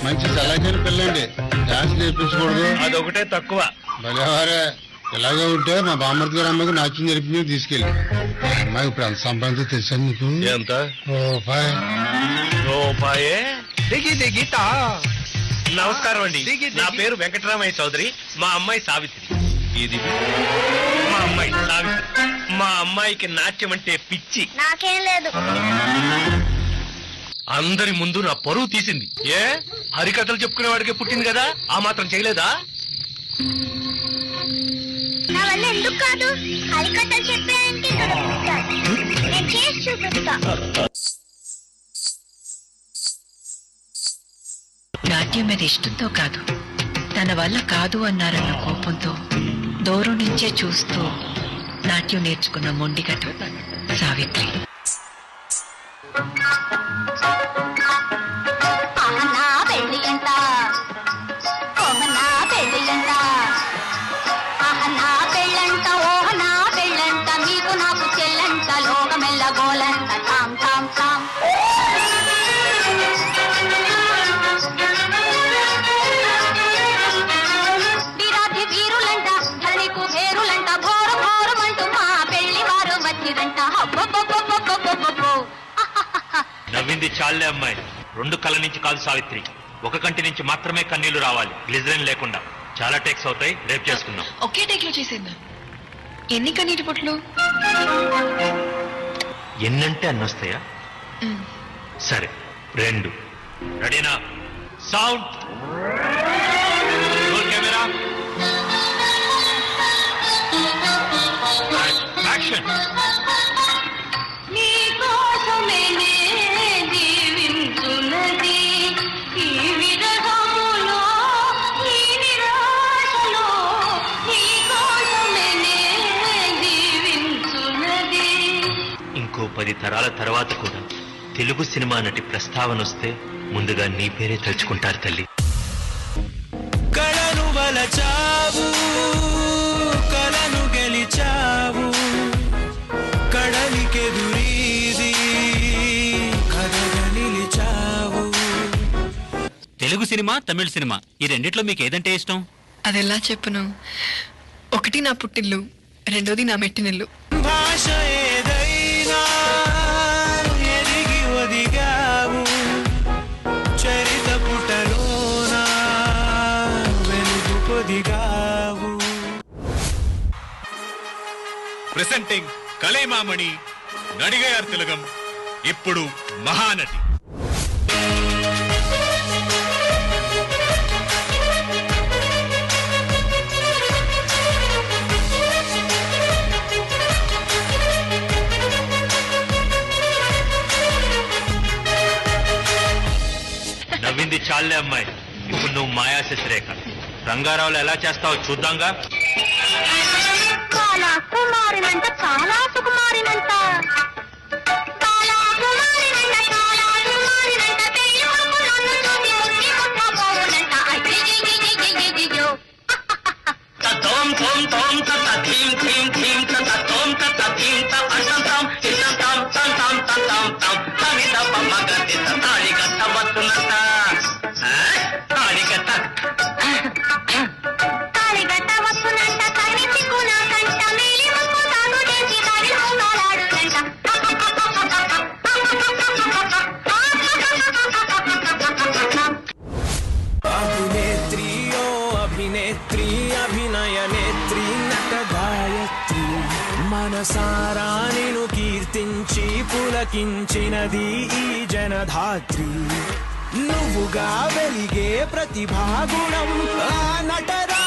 మంచి చల్లచని పిల్లండి, డాన్స్ నేర్పించకూడదు, అదొకటే తక్కువ. భలేవారే, ఇలాగే ఉంటే మా బామ్మర్తి గారి అమ్మకి నాట్యం నేర్పి తీసుకెళ్ళి. మా అమ్మాయి ఇప్పుడు ఎంత సంపాదించో తెలుసా నీకు? ఎంత? రూపాయే. నమస్కారం అండి, నా పేరు వెంకటరామయ్య చౌదరి. మా అమ్మాయి సావిత్రి. ఇది మా అమ్మాయి సావిత్రి. మా అమ్మాయికి నాట్యం అంటే పిచ్చి. నాకేం లేదు. అందరి ముందు నా పరువు తీసింది. ఏ హరికథలు చెప్పుకునే వాడికి పుట్టింది కదా, ఆ మాత్రం చేయలేదా? నా వల్ల ఎందుకు కాదు, హరికథలు చెప్పాయంటే నేను చేసి చూపిస్తా. నాట్యం మీద ఇష్టంతో కాదు, తన వల్ల కాదు అన్నారన్న కోపంతో దూరం నుంచే చూస్తూ నాట్యం నేర్చుకున్న మొండిగట సావిత్రి. నవ్వింది చాలే అమ్మాయి. 2 కళ్ళ నుంచి కాదు సావిత్రి, 1 కంటి నుంచి మాత్రమే కన్నీళ్లు రావాలి, గ్లిజరిన్ లేకుండా. చాలా టేక్స్ అవుతాయి, రేపు చేసుకుందాం. ఒకే టేక్ లో చేసేద్దాం. ఎన్ని కన్నీటి పొట్లు? ఎన్నంటే అన్నొస్తాయా? సరే, 2. రెడీనా? Sound, camera, action. ఇంకో 10 తరాల తర్వాత కూడా తెలుగు సినిమా నటి ప్రస్తావన వస్తే ముందుగా నీ పేరే తలుచుకుంటారు తల్లి. కళను వలచావు, కళను గెలిచావు, కడలికెదురీది కథగా నిలిచావు. తెలుగు సినిమా, తమిళ సినిమా, ఈ రెండిట్లో మీకు ఏదంటే ఇష్టం? అదెలా చెప్పును? ఒకటి నా పుట్టిల్లు, రెండోది నా మెట్టినిల్లు. భాష ఏదైనా ఎదిగి ఒదిగావు, చరిత పుటలోన వెలుగు పొదిగావు. ప్రెసెంటింగ్ కలైమామణి నడిగయార్ తిలగం, ఇప్పుడు మహానటి. నవ్వింది చాలే అమ్మాయి, ఇప్పుడు నువ్వు మాయా శశిరేఖ. రంగారావులో ఎలా చేస్తావో చూద్దాంగా. చాలా కుమారినంట, చాలా సుకుమారినంట, మనసారా నిన్ను కీర్తించి పులకించినది ఈ జనధాత్రి. నువ్వుగా వెలిగే ప్రతిభాగుణం ఆ నటరా